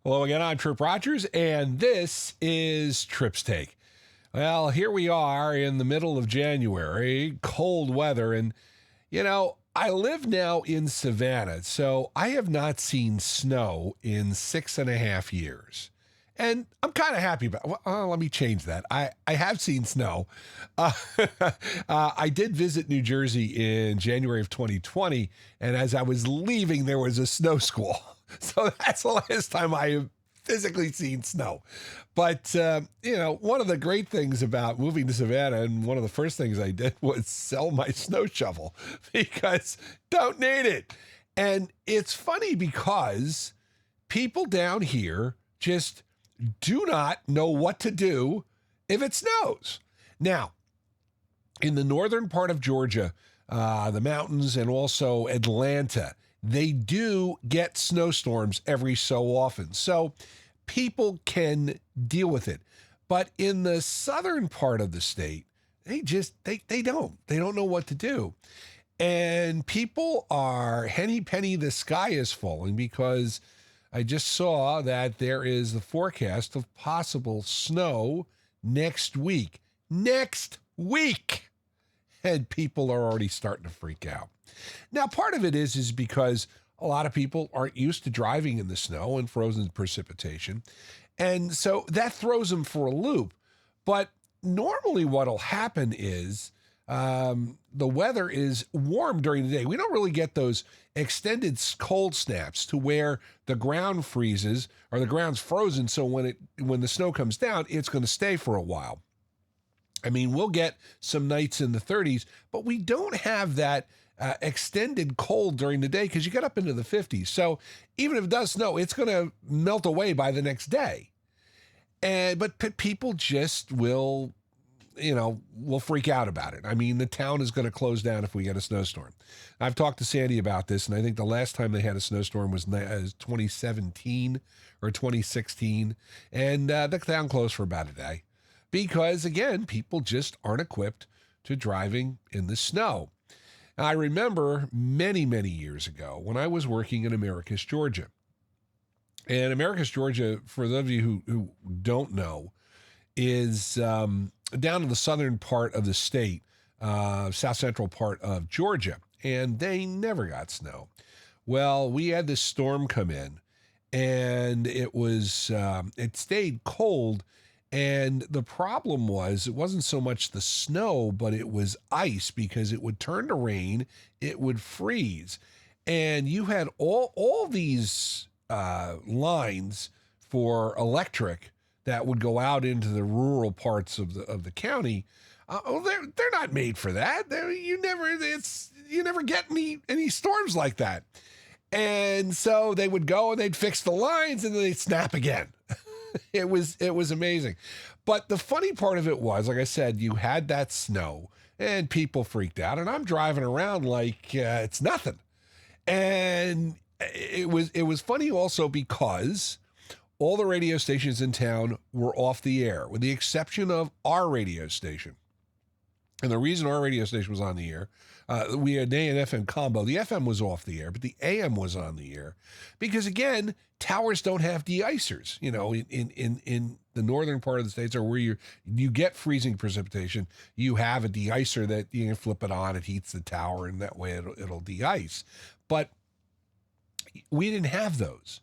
Hello again, I'm Tripp Rogers, and this is Tripp's Take. Well, here we are in the middle of January, cold weather, and I live now in Savannah, so I have not seen snow in 6.5 years. And I'm kind of happy about it. Well, let me change that. I have seen snow. Uh, I did visit New Jersey in January of 2020, and as I was leaving, there was a snow squall. So that's the last time I have physically seen snow. But, one of the great things about moving to Savannah, and one of the first things I did was sell my snow shovel because don't need it. And it's funny because people down here just do not know what to do if it snows. Now, in the northern part of Georgia, the mountains, and also Atlanta, they do get snowstorms every so often. So people can deal with it. But in the southern part of the state, they don't know what to do. And people are henny penny, the sky is falling, because I just saw that there is the forecast of possible snow next week. Next week! And people are already starting to freak out. Now, part of it is because a lot of people aren't used to driving in the snow and frozen precipitation. And so that throws them for a loop. But normally what'll happen is the weather is warm during the day. We don't really get those extended cold snaps to where the ground freezes or the ground's frozen. So when the snow comes down, it's going to stay for a while. I mean, we'll get some nights in the 30s, but we don't have that extended cold during the day because you get up into the 50s. So even if it does snow, it's going to melt away by the next day. But people just will freak out about it. I mean, the town is going to close down if we get a snowstorm. I've talked to Sandy about this, and I think the last time they had a snowstorm was 2017 or 2016, and the town closed for about a day because, again, people just aren't equipped to driving in the snow. I remember many, many years ago when I was working in Americus, Georgia. And Americus, Georgia, for those of you who don't know, is down in the southern part of the state, south central part of Georgia, and they never got snow. Well, we had this storm come in, and it stayed cold. And the problem was, it wasn't so much the snow, but it was ice, because it would turn to rain, it would freeze. And you had all these lines for electric that would go out into the rural parts of the county. They're not made for that. You never get any storms like that. And so they would go and they'd fix the lines and then they'd snap again. It was amazing. But the funny part of it was, like I said, you had that snow and people freaked out, and I'm driving around like it's nothing. And it was funny also because all the radio stations in town were off the air, with the exception of our radio station. And the reason our radio station was on the air, we had an AM and FM combo. The FM was off the air, but the AM was on the air because, again, towers don't have de-icers. In the northern part of the states, or where you get freezing precipitation, you have a de-icer that you can flip it on. It heats the tower, and that way it'll de-ice. But we didn't have those.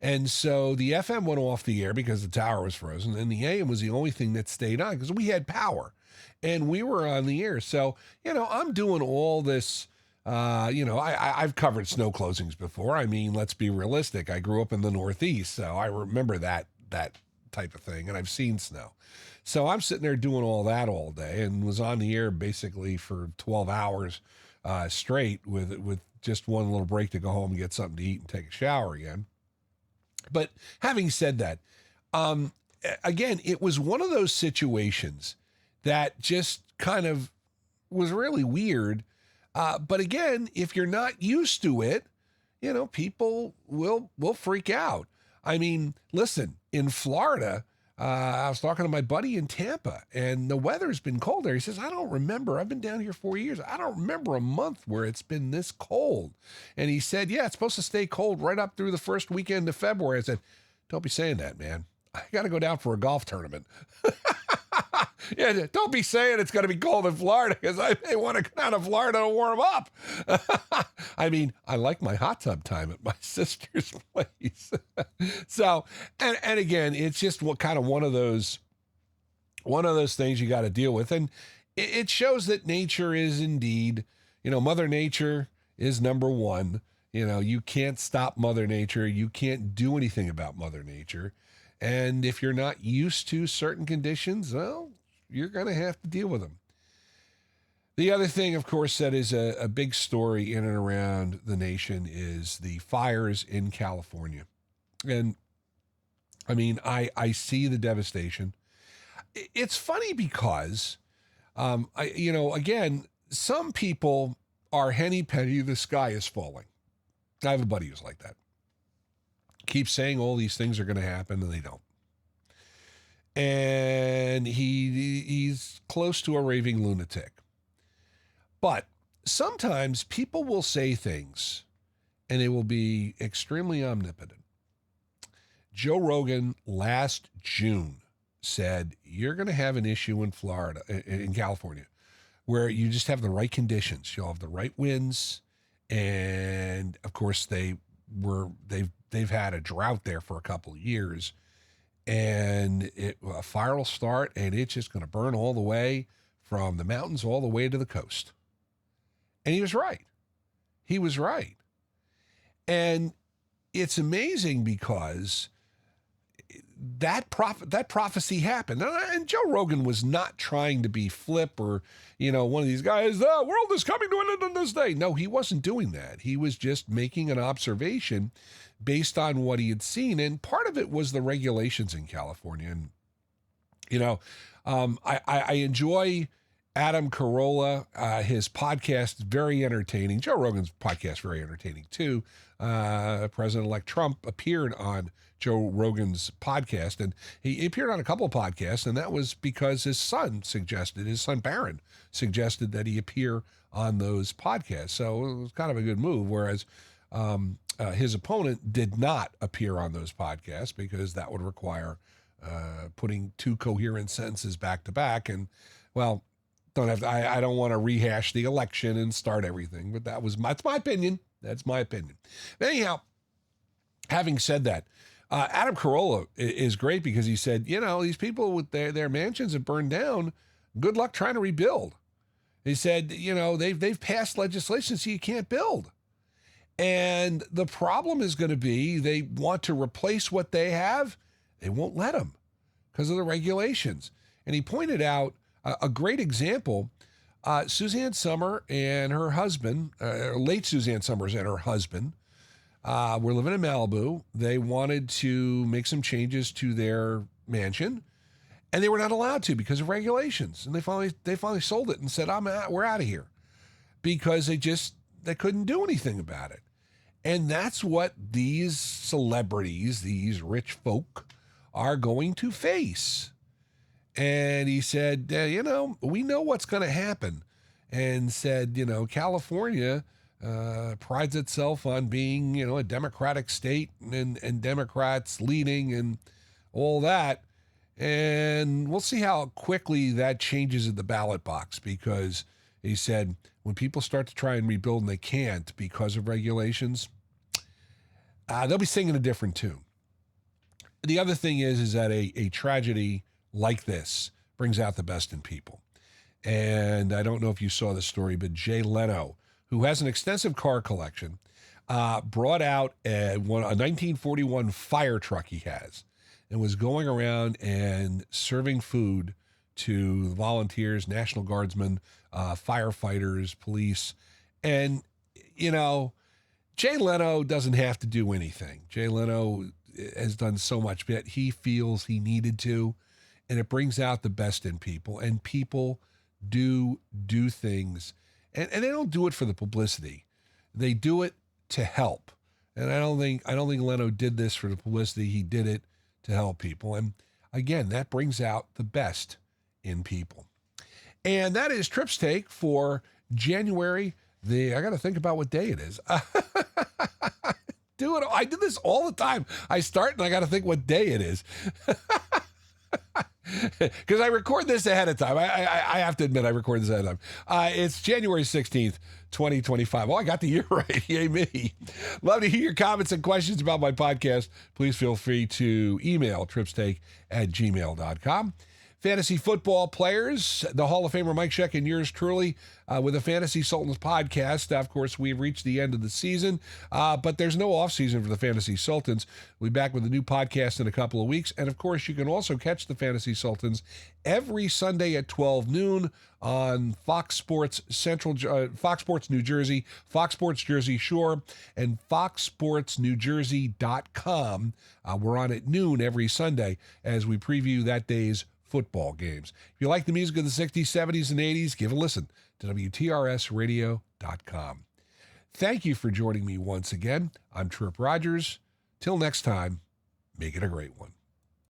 And so the FM went off the air because the tower was frozen, and the AM was the only thing that stayed on because we had power. And we were on the air. So, I'm doing all this, I've covered snow closings before. I mean, let's be realistic. I grew up in the Northeast, so I remember that type of thing, and I've seen snow. So I'm sitting there doing all that all day and was on the air basically for 12 hours straight with just one little break to go home and get something to eat and take a shower again. But having said that, again, it was one of those situations that just kind of was really weird. But again, if you're not used to it, people will freak out. I mean, listen, in Florida, I was talking to my buddy in Tampa, and the weather's been cold there. He says, I don't remember. I've been down here 4 years. I don't remember a month where it's been this cold. And he said, yeah, it's supposed to stay cold right up through the first weekend of February. I said, Don't be saying that, man. I got to go down for a golf tournament. Yeah, don't be saying it's going to be cold in Florida because I may want to go down to Florida to warm up. I mean, I like my hot tub time at my sister's place. So, and again, it's just one of those things you got to deal with. And it shows that nature is indeed, Mother Nature is number one. You can't stop Mother Nature. You can't do anything about Mother Nature. And if you're not used to certain conditions, well, you're going to have to deal with them. The other thing, of course, that is a big story in and around the nation is the fires in California. And I mean, I see the devastation. It's funny because, again, some people are henny penny, the sky is falling. I have a buddy who's like that. Keeps saying all these things are going to happen and they don't. And he's close to a raving lunatic. But sometimes people will say things and they will be extremely omnipotent. Joe Rogan last June said, you're going to have an issue in Florida, in California, where you just have the right conditions. You'll have the right winds. And of course they've had a drought there for a couple of years. And a fire will start, and it's just going to burn all the way from the mountains all the way to the coast. And he was right. He was right. And it's amazing because that prophecy happened. And Joe Rogan was not trying to be flip or, one of these guys, the world is coming to an end on this day. No, he wasn't doing that. He was just making an observation based on what he had seen. And part of it was the regulations in California. And, I enjoy Adam Carolla. His podcast is very entertaining. Joe Rogan's podcast very entertaining too. President-elect Trump appeared on Joe Rogan's podcast, and he appeared on a couple of podcasts, and that was because his son Barron suggested that he appear on those podcasts. So it was kind of a good move, whereas his opponent did not appear on those podcasts because that would require putting two coherent sentences back to back. And, well, I don't want to rehash the election and start everything, but that's my opinion. That's my opinion. Anyhow, having said that, Adam Carolla is great because he said, these people with their mansions have burned down. Good luck trying to rebuild. He said, they've passed legislation so you can't build. And the problem is going to be they want to replace what they have. They won't let them because of the regulations. And he pointed out a great example. Suzanne Summer and her husband, late Suzanne Summers and her husband, were living in Malibu. They wanted to make some changes to their mansion, and they were not allowed to because of regulations. And they finally sold it and said, we're out of here, because they couldn't do anything about it. And that's what these celebrities, these rich folk, are going to face. And he said, we know what's going to happen. And said, California prides itself on being, a Democratic state and Democrats leading and all that. And we'll see how quickly that changes at the ballot box, because he said when people start to try and rebuild and they can't because of regulations, they'll be singing a different tune. The other thing is that a tragedy like this brings out the best in people. And I don't know if you saw the story, but Jay Leno, who has an extensive car collection, brought out a 1941 fire truck he has, and was going around and serving food to volunteers, National Guardsmen, firefighters, police. And, Jay Leno doesn't have to do anything. Jay Leno has done so much, but he feels he needed to, and it brings out the best in people. And people do things, and they don't do it for the publicity. They do it to help. And I don't think Leno did this for the publicity. He did it to help people. And again, that brings out the best in people. And that is Tripp's Take for January. I got to think about what day it is. do it. I do this all the time. I start and I got to think what day it is. Because I record this ahead of time. I have to admit, I record this ahead of time. It's January 16th, 2025. Oh, I got the year right. Yay me. Love to hear your comments and questions about my podcast. Please feel free to email tripstake@gmail.com. Fantasy football players, the Hall of Famer Mike Sheck and yours truly with the Fantasy Sultans podcast. Of course, we've reached the end of the season, but there's no off season for the Fantasy Sultans. We'll be back with a new podcast in a couple of weeks. And of course, you can also catch the Fantasy Sultans every Sunday at 12 noon on Fox Sports Fox Sports New Jersey, Fox Sports Jersey Shore, and foxsportsnewjersey.com. We're on at noon every Sunday as we preview that day's football games. If you like the music of the 60s, 70s, and 80s, give a listen to WTRSradio.com. Thank you for joining me once again. I'm Tripp Rogers. Till next time, make it a great one.